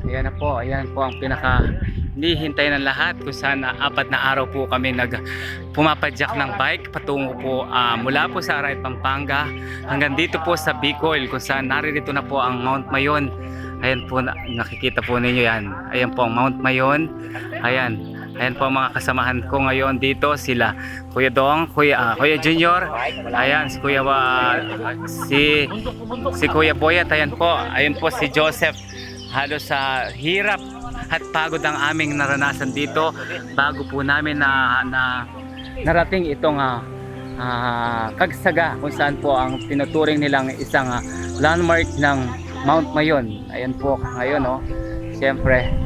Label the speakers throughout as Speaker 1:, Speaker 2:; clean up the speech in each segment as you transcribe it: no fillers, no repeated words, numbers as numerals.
Speaker 1: Ayan po ang pinaka hinihintay ng lahat kung saan 4 na araw po kami pumapadyak ng bike patungo po mula po sa Aray, Pampanga hanggang dito po sa Bicol kung saan naririto na po ang Mount Mayon. Ayan po, nakikita po ninyo yan. Ayan po ang Mount Mayon. Ayan po ang mga kasamahan ko ngayon dito, sila Kuya Dong, Kuya Junior, ayan si Kuya si Kuya Boyat, ayan po si Joseph. Halos sa hirap at pagod ang aming naranasan dito bago po namin na narating itong Kagsaga kung saan po ang tinuturing nilang isang landmark ng Mount Mayon. Ayan po ngayon, oh. Siyempre,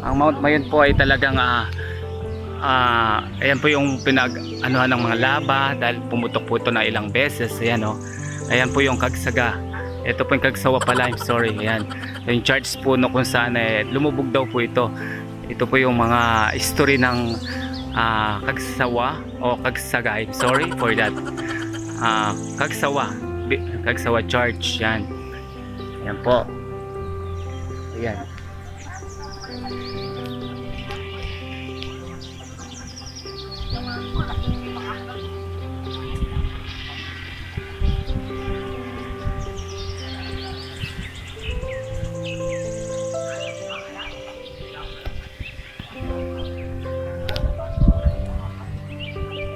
Speaker 1: ang Mount Mayon po ay talagang ayan po yung pinag-anuhan ng mga laba dahil pumutok po ito na ilang beses. Ayan, oh. Ayan po yung Kagsaga. Ito po yung Kagsawa pala, I'm sorry. Ayan, yung church po no, kung saan lumubog daw po ito. Ito po yung mga history ng Kagsawa o Kagsaga. I'm sorry for that. Kagsawa Church. Yan. Yan po. Ayan.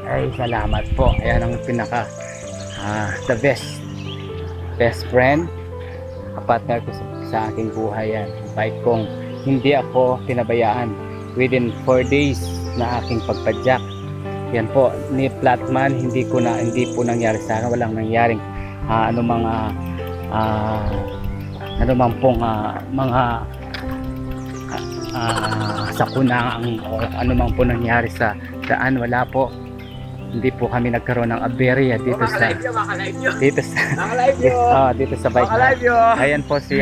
Speaker 1: Ay, salamat po. Ayan ang pinaka the best friend, partner ko sa aking buhay. Yan, bike kong hindi ako pinabayaan within 4 days na aking pagpadyak. Yan po, ni Flatman, hindi po nangyari sa akin. Walang nangyaring anumang pong mga sakunang o anumang po nangyari sa daan. Wala po. Hindi po kami nagkaroon ng aberya dito sa dito sa bike na. Ayan po si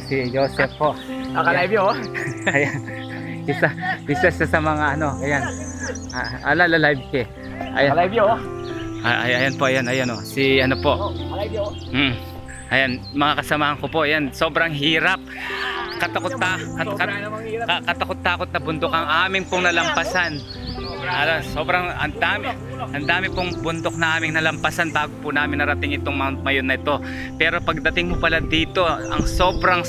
Speaker 1: si Joseph po.
Speaker 2: Naka-live yo.
Speaker 1: Ayan. Isa sa mga ayan. Live ke. Ayan.
Speaker 2: Naka-live yo.
Speaker 1: Ayan po, ayan oh. Si po.
Speaker 2: Naka-live yo.
Speaker 1: Ayan, mga kasamahan ko po. Ayan, sobrang hirap. Katakot-takot na bundok ang aming pong nalampasan. Sobrang ang dami pong bundok na aming nalampasan bago po namin narating itong Mount Mayon na ito. Pero pagdating mo pala dito, ang sobrang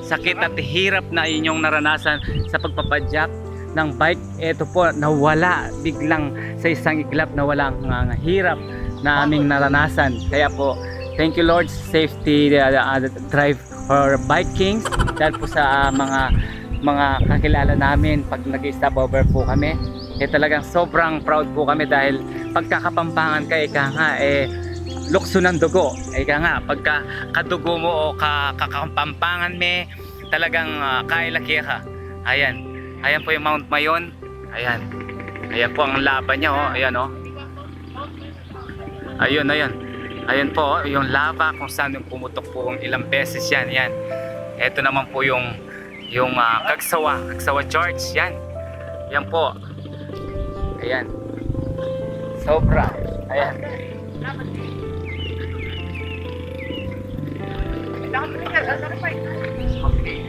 Speaker 1: sakit at hirap na inyong naranasan sa pagpapadyak ng bike, ito po nawala biglang sa isang iglap, nawala ang hirap na aming naranasan. Kaya po, thank you Lord, safety drive or biking dahil po sa mga kakilala namin pag nag-stop over po kami. Talagang sobrang proud po kami dahil pagkakapampangan ka, lukso ng dugo. Pagka kadugo mo o kakapampangan me, talagang kailaki ka. Ayan po yung Mount Mayon. Ayan po ang laban niya, oh. Ayan, oh. Ayun po, yung lava kung saan yung pumutok po ilang beses yan. Ito naman po yung Kagsawa Church. Yan po. Ayan. Sobra. Ayan. Okay.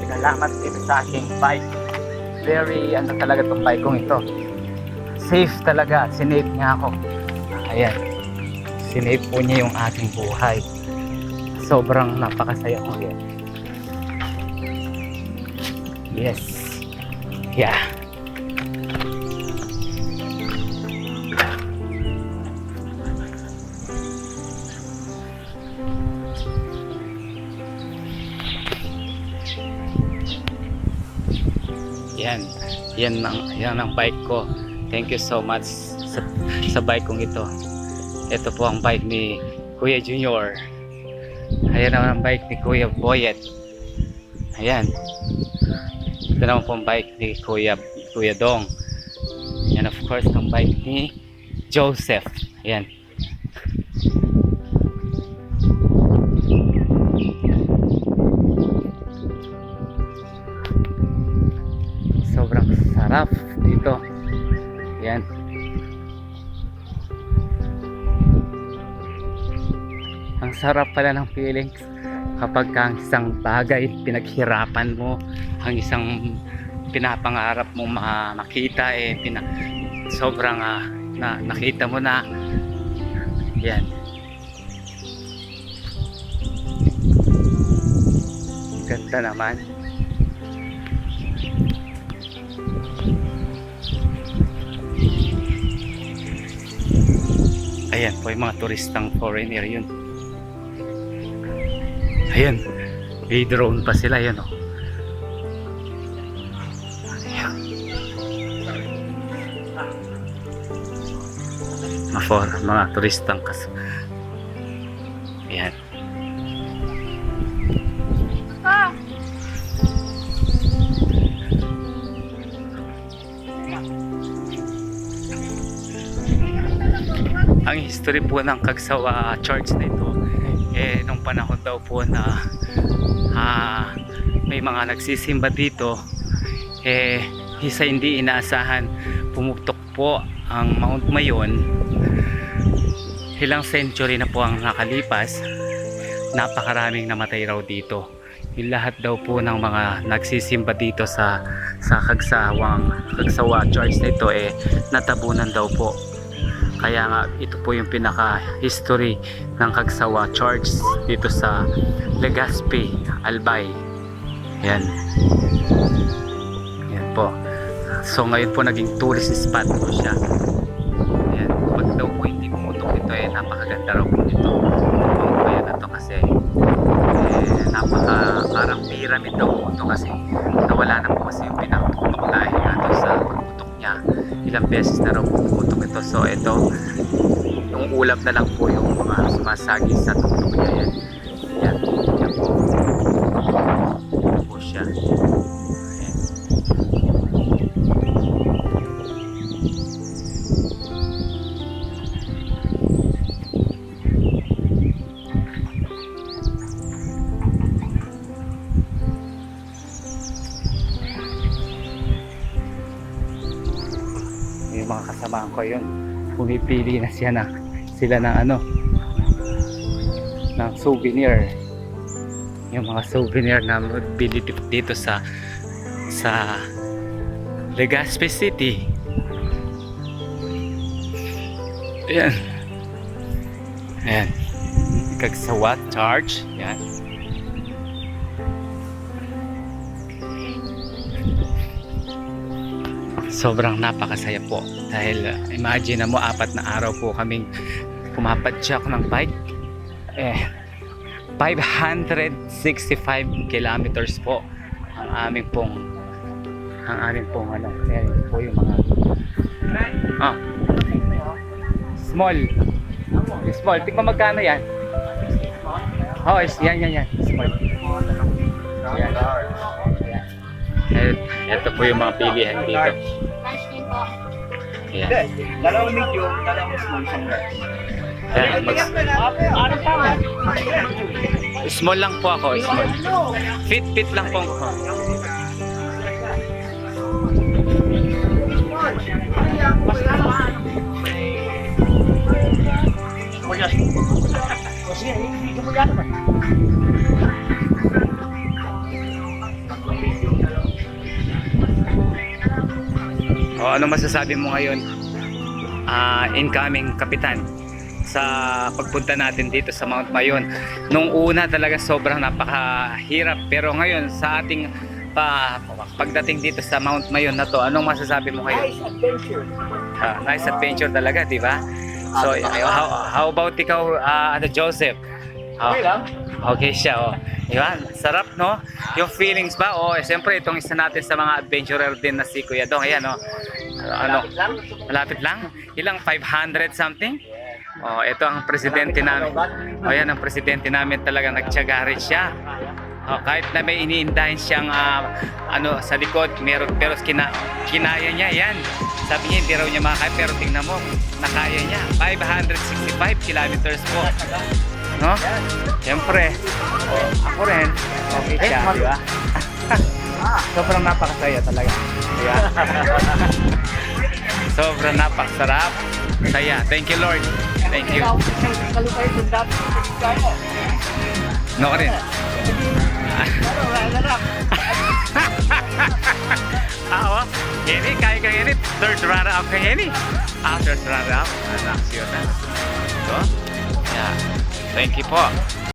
Speaker 1: Salamat dito sa aking bike. Very talaga itong bike kong ito. Safe talaga. Sinave niya ako. Ayan. Sinave po niya yung aking buhay. Sobrang napakasaya ko yan. Yes. Yeah. Yan ang bike ko. Thank you so much sa bike kong ito. Ito po ang bike ni Kuya Junior. Ayan naman ang bike ni Kuya Boyet. Ayan. Ito naman po ang bike ni Kuya Dong. And of course ang bike ni Joseph. Ayan. Sobrang sarap dito. Ayan. Ang sarap pala ng feeling kapag ang isang bagay pinaghirapan mo, ang isang pinapangarap mo makita sobrang nakita mo na. Yan. Ganda naman. Ayan po yung mga turistang foreigner yun. Ayan, may drone pa sila yan, oh. Ayan. Mga turistang ayan. Ang history po ng Kagsawa Church na ito, nung panahon daw po na may mga nagsisimba dito, isa hindi inaasahan, pumutok po ang Mount Mayon. Ilang century na po ang nakalipas, napakaraming namatay raw dito. Yung lahat daw po ng mga nagsisimba dito sa Kagsawa Church na ito, natabunan daw po. Kaya nga ito po yung pinaka history ng Kagsawa Church dito sa Legazpi, Albay. Yan. Yan po. So ngayon po naging tourist spot po siya. Yan. Pag daw po hindi pumutok ito, napakaganda raw po nito. Kaya na to kasi parang pyramid daw po ito kasi nawala na po kasi yung pinakaputok dahil nga ito sa pagputok niya. Ilang beses na raw pumutok ito. So ito, yung ulap na lang po yung mga sumasagi sa tuktok niya. Yan. Yan. Yan po. Yan po siya. Yan. Yung mga kasamahan ko yun, pumipili na sila ng ng souvenir, yung mga souvenir na bili dito sa Legazpi City. Ayan. Ayan. Kagsawa Church. Ayan. Sobrang napakasaya po dahil imagine mo 4 na araw po kaming pumapadyak ng bike, 565 kilometers po ang aming pong ayan po yung mga small, tingnan magkano yan. Yan small. Yan. Ito po yung mga pilihan dito. Ayan.
Speaker 2: Dalawang medium, dalawang small, isang large.
Speaker 1: Small lang po ako, small. Fit lang po ako. Ano masasabi mo ngayon, incoming kapitan, sa pagpunta natin dito sa Mount Mayon? Nung una talaga sobrang napakahirap, pero ngayon sa ating pagdating dito sa Mount Mayon na to, anong masasabi mo ngayon?
Speaker 2: Nice adventure.
Speaker 1: Nice adventure talaga, di ba? So how about ikaw, Joseph?
Speaker 2: Okay lang.
Speaker 1: Okay siya, oh. Diba? Sarap, no? Yung feelings ba? Siyempre, itong isa natin sa mga adventurer din na si Kuya Dong. Ayan, no? Malapit lang? Ilang 500 something? Ito ang presidente namin. Ayan, ang presidente namin talaga nagtiyaga rin siya. Kahit na may iniindahin siyang sa likod, pero kinaya niya. Yan. Sabi niya, hindi raw niya makakaya, pero tingnan mo, nakaya niya. 565 kilometers po. No? Siyempre, ako rin, okay siya, di ba? Sobrang napakasaya talaga. Diba? Sobrang napakasarap. Saya. Thank you, Lord. Thank you.
Speaker 2: Kalupay yung dati sa Bigaya.
Speaker 1: No ka rin.
Speaker 2: Nangarap.
Speaker 1: Oo. Henny, kaya ka Henny. Third runner up ka Henny. Third runner up. Anak siya na. So, yeah. Thank you po.